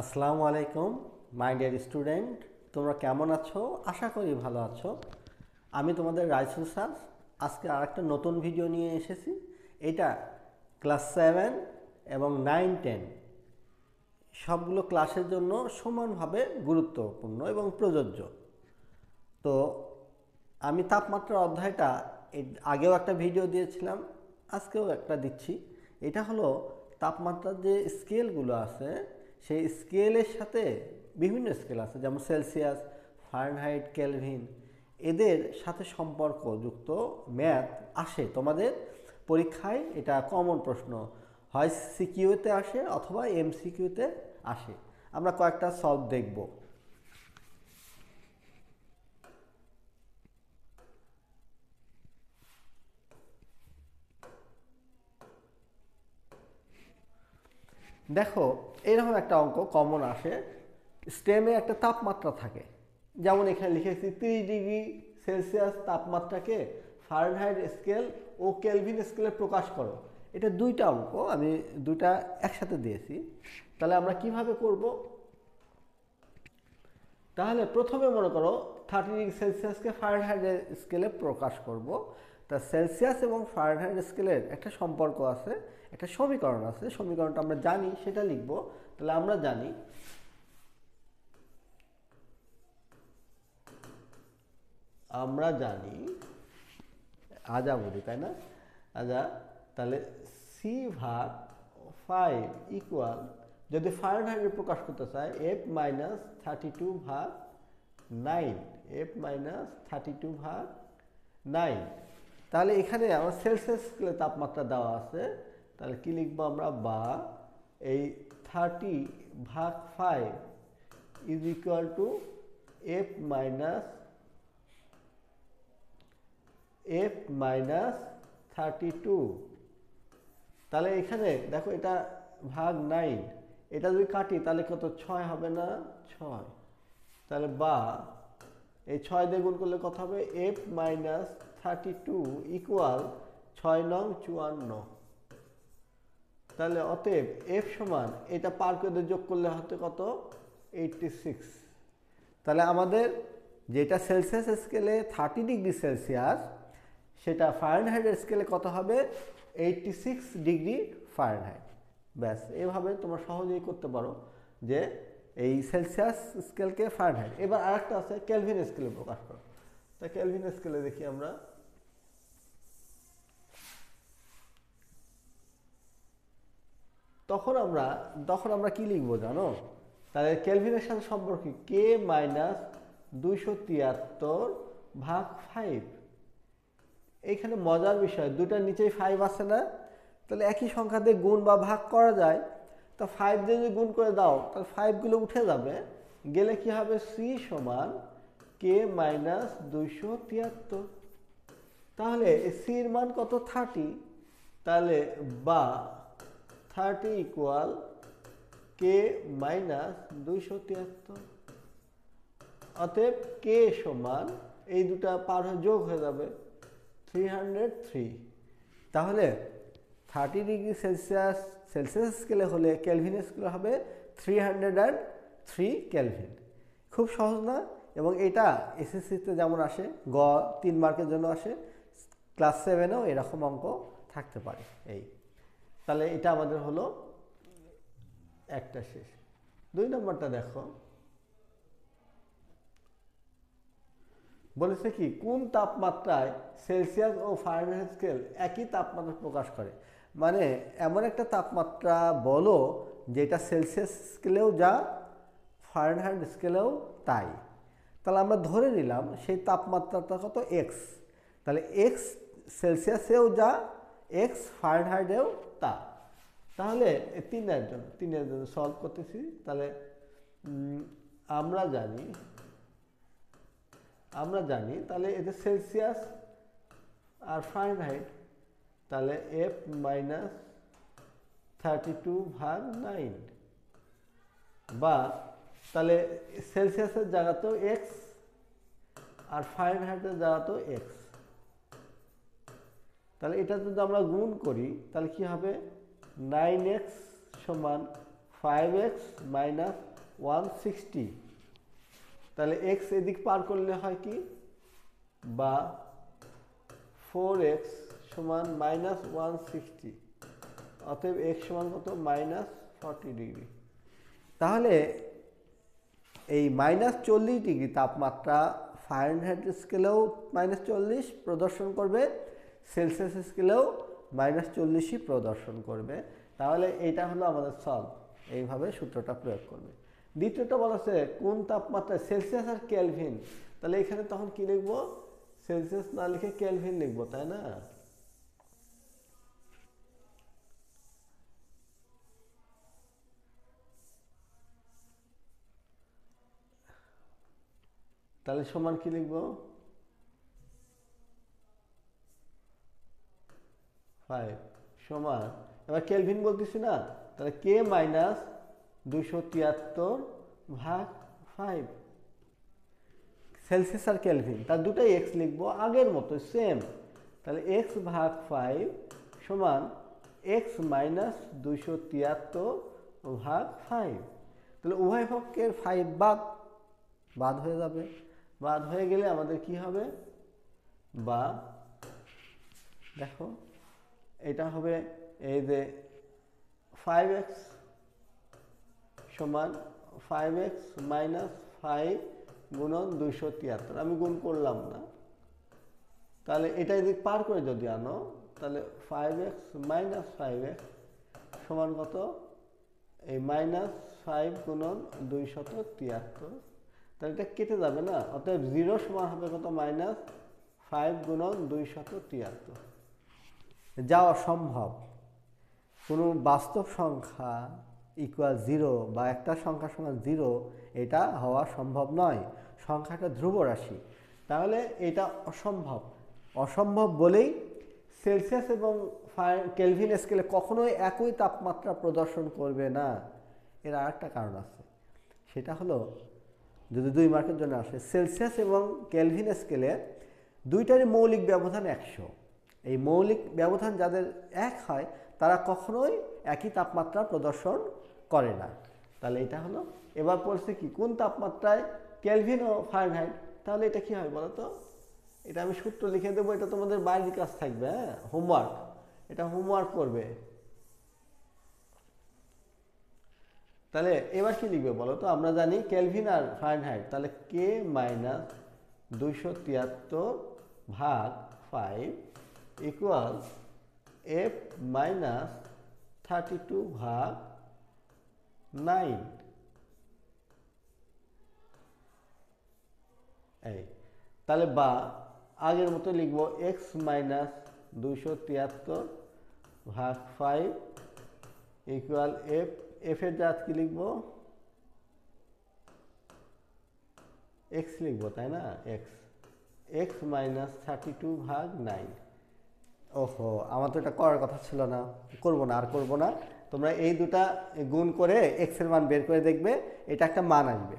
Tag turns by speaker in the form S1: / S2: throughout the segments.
S1: আসসালামু আলাইকুম my dear student, তোমরা কেমন আছো? আশা করি ভালো আছো। আমি তোমাদের রাইসুল স্যার। আজকে আরেকটা নতুন ভিডিও নিয়ে এসেছি। এটা ক্লাস 7 এবং 9-10 সবগুলো ক্লাসের জন্য সমানভাবে গুরুত্বপূর্ণ এবং প্রযোজ্য। তো আমি তাপমাত্রার অধ্যায়টা আগেও একটা ভিডিও দিয়েছিলাম, আজকেও একটা দিচ্ছি। এটা হলো তাপমাত্রার যে স্কেলগুলো আছে, সেই স্কেলের সাথে বিভিন্ন স্কেল আছে, যেমন সেলসিয়াস, ফারেনহাইট, কেলভিন, এদের সাথে সম্পর্কযুক্ত ম্যাথ আসে তোমাদের পরীক্ষায়। এটা কমন প্রশ্ন, হয় সিকিউতে আসে অথবা এমসিকিউতে আসে। আমরা কয়েকটা সলভ দেখব। দেখো, এইরকম একটা অঙ্ক কমন আসে। স্টেমে একটা তাপমাত্রা থাকে, যেমন এখানে লিখেছি 30°C তাপমাত্রাকে ফারেনহাইট স্কেল ও কেলভিন স্কেলে প্রকাশ করো। এটা দুইটা অঙ্ক, আমি দুইটা একসাথে দিয়েছি। তাহলে আমরা কিভাবে করব? তাহলে প্রথমে মনে করো 30°C ফারেনহাইট স্কেলে প্রকাশ করব। তা সেলসিয়াস এবং ফারেনহাইট স্কেলের একটা সম্পর্ক আছে, একটা সমীকরণ আছে। সমীকরণটা আমরা জানি, সেটা লিখব। তাহলে আমরা জানি আজাবুদি, তাই না? আজা, তাহলে সি ভাগ 5 ইকুয়াল, যদি ফারেনহাইটে প্রকাশ করতে চাই, F-32/9, F-32/9। তাহলে এখানে আমার সেলসিয়াস স্কেলে তাপমাত্রা দেওয়া আছে, তাহলে কি লিখবো আমরা? বা এই 30/5 ইজ ইকুয়াল টু F-32। তাহলে এখানে দেখো, এটা ভাগ 9, এটা যদি কাটি তাহলে কত? 6 হবে না? 6। তাহলে বা এই 6 দিয়ে গুণ করলে কত হবে? F-32 ইকুয়াল 6 নং 54। তাহলে অতএব এফ সমান, এটা পার করে যোগ করলে হতে কত? 86। তাহলে আমাদের যেটা সেলসিয়াস স্কেলে 30°C, সেটা ফারেনহাইটের স্কেলে কত হবে? 86°F। ব্যাস, এভাবে তোমরা সহজেই করতে পারো যে এই সেলসিয়াস স্কেলকে ফারেনহাইট। এবার আরেকটা আছে কেলভিন স্কেলে প্রকাশ করো। তা কেলভিন স্কেলে দেখি আমরা। তখন আমরা কি লিখবো জানো? তাহলে কেলভিনের সাথে সম্পর্ক K-273/5। এইখানে মজার বিষয়, দুটার নিচেই 5 আছে না? তাহলে একই সংখ্যা দিয়ে গুণ বা ভাগ করা যায়। তা 5 দিয়ে যদি গুণ করে দাও, তাহলে 5 গুলো উঠে যাবে, গেলে কি হবে? সি সমান K-273। তাহলে সির মান কত? 30। তাহলে বা 30 ইকুয়াল K-273। অতএব কে সমান, এই দুটা পার হয়ে যোগ হয়ে যাবে, 303। তাহলে 30°C সেলসিয়াস স্কেলে হলে কেলভিন স্কেলে হবে 303 কেলভিন। খুব সহজ না? এবং এটা এসএসসিতে যেমন আসে, 3 মার্কের জন্য আসে, ক্লাস 7-এও এরকম অঙ্ক থাকতে পারে। এই তাহলে এটা আমাদের হলো একটা শেষ। 2 নম্বরটা দেখো, বলেছে কি কোন তাপমাত্রায় সেলসিয়াস ও ফারেনহাইট স্কেল একই তাপমাত্রা প্রকাশ করে। মানে এমন একটা তাপমাত্রা বলো যেটা সেলসিয়াস স্কেলেও যা, ফারেনহাইট স্কেলেও তাই। তাহলে আমরা ধরে নিলাম সেই তাপমাত্রাটা কত? এক্স। তাহলে এক্স সেলসিয়াসেও যা, এক্স ফারেনহাইটেও তা। তাহলে তিনের জন্য সলভ করতেছি। তাহলে আমরা জানি তাহলে এটা সেলসিয়াস আর ফারেনহাইট, তাহলে F-32/9, বা তাহলে সেলসিয়াসের জায়গাতেও এক্স আর ফারেনহাইটের জায়গাতেও এক্স। তাহলে এটা যদি আমরা গুণ করি তাহলে কি হবে? 9x সমান 5x 160, তাহলে x এদিক পার করলে হয় কি, বা 4x সমান -160, অতএব x সমান কত, -40 ডিগ্রি। তাহলে এই -40 ডিগ্রি তাপমাত্রা ফারেনহাইট স্কেলেও -40 প্রদর্শন করবে, সেলসিয়াস স্কেলেও -40ই প্রদর্শন করবে। তাহলে এইটা হলো আমাদের সলভ, এইভাবে সূত্রটা প্রয়োগ করবে। দ্বিতীয়টা বলেছে কোন তাপমাত্রায়, সেলসিয়াস আর কেলভিন, তাহলে এখানে তখন কি লিখবো, সেলসিয়াস না লিখে কেলভিন লিখবো, তাই না? তাহলে সমান কি লিখবো, 5 সমান, এবার কেলভিন বলতেছি না, তাহলে K - 273/5, সেলসিয়াস আর কেলভিন তার দুটাই x লিখবো আগের মতো সেম। তাহলে x/5 সমান x - 273/5, তাহলে উভয় পক্ষের 5 বাদ হয়ে যাবে, বাদ হয়ে গেলে আমাদের কি হবে, বা দেখো এটা হবে এই যে 5x সমান 5x - 5 গুণন 273, আমি গুণ করলাম না, তাহলে এটা এদিক পার করে যদি আনো, তাহলে 5x - 5x সমান কত, এই -5 গুণন 273, তাহলে এটা কেটে যাবে না, অতএব 0 সমান হবে কত, -5 গুণন 273। যা অসম্ভব, কোনো বাস্তব সংখ্যা ইকুয়াল 0 বা একটা সংখ্যা সমান 0 এটা হওয়া সম্ভব নয়, সংখ্যাটা ধ্রুব রাশি। তাহলে এটা অসম্ভব, অসম্ভব বলেই সেলসিয়াস এবং কেলভিন স্কেলে কখনোই একই তাপমাত্রা প্রদর্শন করবে না। এর আর একটা কারণ আছে, সেটা হলো যদি 2 মার্কের জন্য আসে, সেলসিয়াস এবং কেলভিন স্কেলে দুইটারই মৌলিক ব্যবধান 100। এই মৌলিক ব্যবধান যাদের এক হয় তারা কখনোই একই তাপমাত্রা প্রদর্শন করে না। তাহলে এটা হলো, এবার পড়ছে কি কোন তাপমাত্রায় কেলভিন ও ফারেনহাইট, তাহলে এটা কি হয় বলো তো, এটা আমি সূত্র লিখে দেবো, এটা তোমাদের বাইরের কাজ থাকবে, হ্যাঁ হোমওয়ার্ক, এটা হোমওয়ার্ক করবে। তাহলে এবার কি লিখবে বলো তো, আমরা জানি কেলভিন আর ফারেনহাইট, তাহলে K - 273/5 ইকুয়াল F - 32/9, এই তাহলে বা আগের মতো লিখবো x - 273/5 ইকুয়াল f, f এর জাত কি লিখবো, x লিখবো, তাই না, x - 32/9। ওহো, আমার তো এটা করার কথা ছিল না, করবো না, আর করবো না। তোমরা এই দুটা গুণ করে x এর মান বের করে দেখবে, এটা একটা মান আসবে।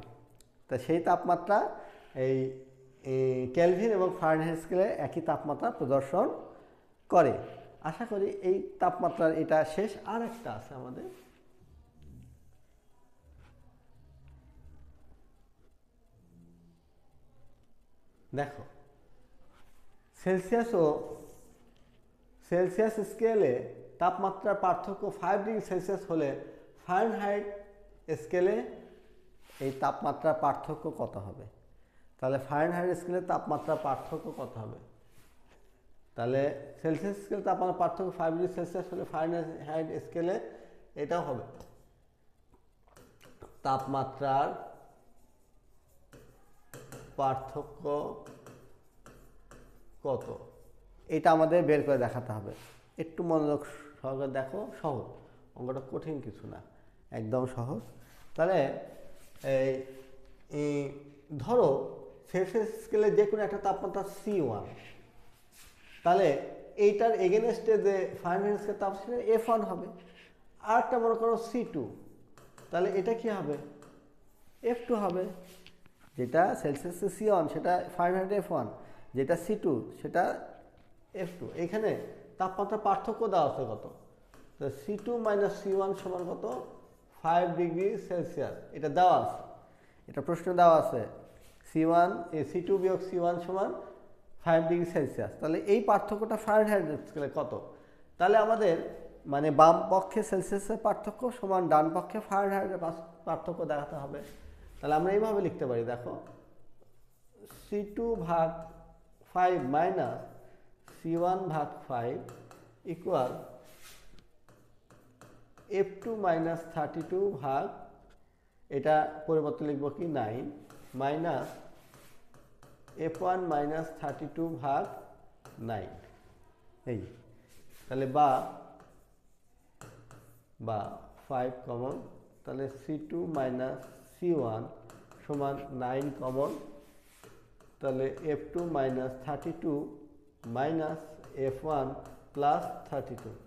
S1: তা সেই তাপমাত্রা এই কেলভিন এবং ফারেনহাইট স্কেলে একই তাপমাত্রা প্রদর্শন করে। আশা করি এই তাপমাত্রার এটা শেষ, আর একটা আছে আমাদের, দেখো সেলসিয়াস স্কেলে তাপমাত্রার পার্থক্য 5 ডিগ্রি সেলসিয়াস হলে ফারেনহাইট স্কেলে এই তাপমাত্রার পার্থক্য কত হবে? তাহলে ফারেনহাইট স্কেলে তাপমাত্রার পার্থক্য কত হবে? তাহলে সেলসিয়াস স্কেলে তাপমাত্রার পার্থক্য 5 ডিগ্রি সেলসিয়াস হলে ফারেনহাইট স্কেলে এটাও হবে তাপমাত্রার পার্থক্য কত, এটা আমাদের বের করে দেখাতে হবে। একটু মনোযোগ সহকারে দেখো, সহজ অঙ্কটা, কঠিন কিছু না, একদম সহজ। তাহলে এই ধরো সেলসিয়াস স্কেলে যে কোনো একটা তাপমাত্রা C1, তাহলে এইটার এগেনস্টে যে ফারেনহাইট স্কেলের তাপমাত্রা F1 হবে। আর একটা মনে করো C2, তাহলে এটা কি হবে? F2 হবে। যেটা সেলসিয়াসে C1 সেটা ফারেনহাইটে F1, যেটা C2 সেটা F2। এখানে তাপমাত্রা পার্থক্য দেওয়া আছে কত, তো C2 - C1 সমান কত, 5 ডিগ্রি সেলসিয়াস, এটা দেওয়া আছে, এটা প্রশ্ন দেওয়া আছে C2 বিয়োগ C1 সমান 5 ডিগ্রি সেলসিয়াস। তাহলে এই পার্থক্যটা ফারেনহাইট স্কেলে কত? তাহলে আমাদের মানে বাম পক্ষে সেলসিয়াসের পার্থক্য সমান ডান পক্ষে ফারেনহাইটের পার্থক্য দেখাতে হবে। তাহলে আমরা এইভাবে লিখতে পারি, দেখো C2 ভাগ 5 মাইনাস C1 ভাগ 5 ইকুয়াল F2 মাইনাস 32 ভাগ, এটা পরিবর্তন লিখব কি 9 মাইনাস F1 মাইনাস 32 ভাগ 9। এই তাহলে বা 5 কমন, তাহলে C2 মাইনাস C1 সমান 9 কমন, তাহলে F2 minus 32 minus F1 plus 32,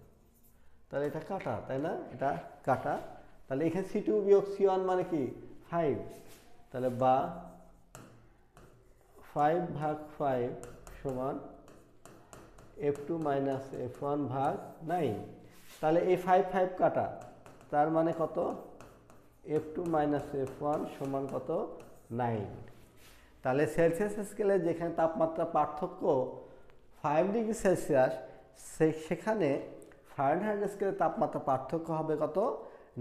S1: তাহলে এটা কাটা, তাই না? এটা কাটা, তাহলে এখানে C2 বিয়োগ C1 মানে কি 5, তাহলে বা 5 ভাগ 5 সমান F2 মাইনাস F1 ভাগ 9। তাহলে এই 5 কাটা, তার মানে কত? F2 মাইনাস F1 সমান কত? 9। তাহলে সেলসিয়াস স্কেলে যেখানে তাপমাত্রা পার্থক্য 5 ডিগ্রি সেলসিয়াস, সেখানে ফারেনহাইট স্কেলে তাপমাত্রা পার্থক্য হবে কত?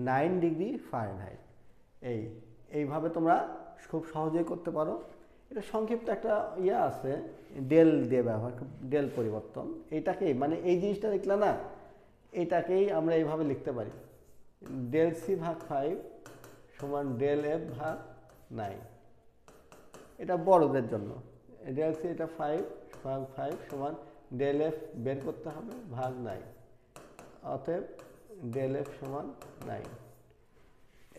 S1: 9 ডিগ্রি ফারেনহাইট। এইভাবে তোমরা খুব সহজেই করতে পারো। এটা সংক্ষিপ্ত একটা আছে, ডেল দিয়ে ব্যবহার, ডেল পরিবর্তন, এইটাকেই মানে এই জিনিসটা দেখলে না, এটাকেই আমরা এইভাবে লিখতে পারি, ডেল সি ভাগ 5 সমান ডেল এফ ভাগ 9। এটা বড়দের জন্য, ডেল সি এটা 5 ভাগ 5 সমান ডেল এফ বের করতে হবে ভাগ 9, অতএব ডেল এফ সমান 9।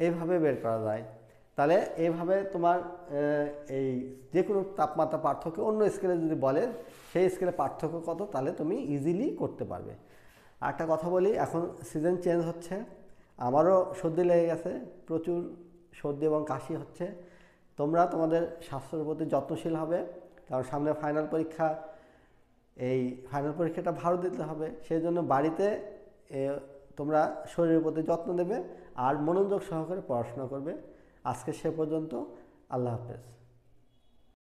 S1: এইভাবে বের করা যায়। তাহলে এইভাবে তোমার এই যে কোনো তাপমাত্রা পার্থক্য অন্য স্কেলে যদি বলে সেই স্কেলে পার্থক্য কত, তাহলে তুমি ইজিলি করতে পারবে। আর একটা কথা বলি, এখন সিজন চেঞ্জ হচ্ছে, আমারও সর্দি লেগে গেছে, প্রচুর সর্দি এবং কাশি হচ্ছে। তোমরা তোমাদের স্বাস্থ্যের প্রতি যত্নশীল হবে, কারণ সামনে ফাইনাল পরীক্ষা, এই ফাইনাল পরীক্ষাটা ভালো দিতে হবে। সেই জন্য বাড়িতে তোমরা শরীরের প্রতি যত্ন নেবে আর মনোযোগ সহকারে পড়াশোনা করবে। আজকে সে পর্যন্ত, আল্লাহ হাফেজ।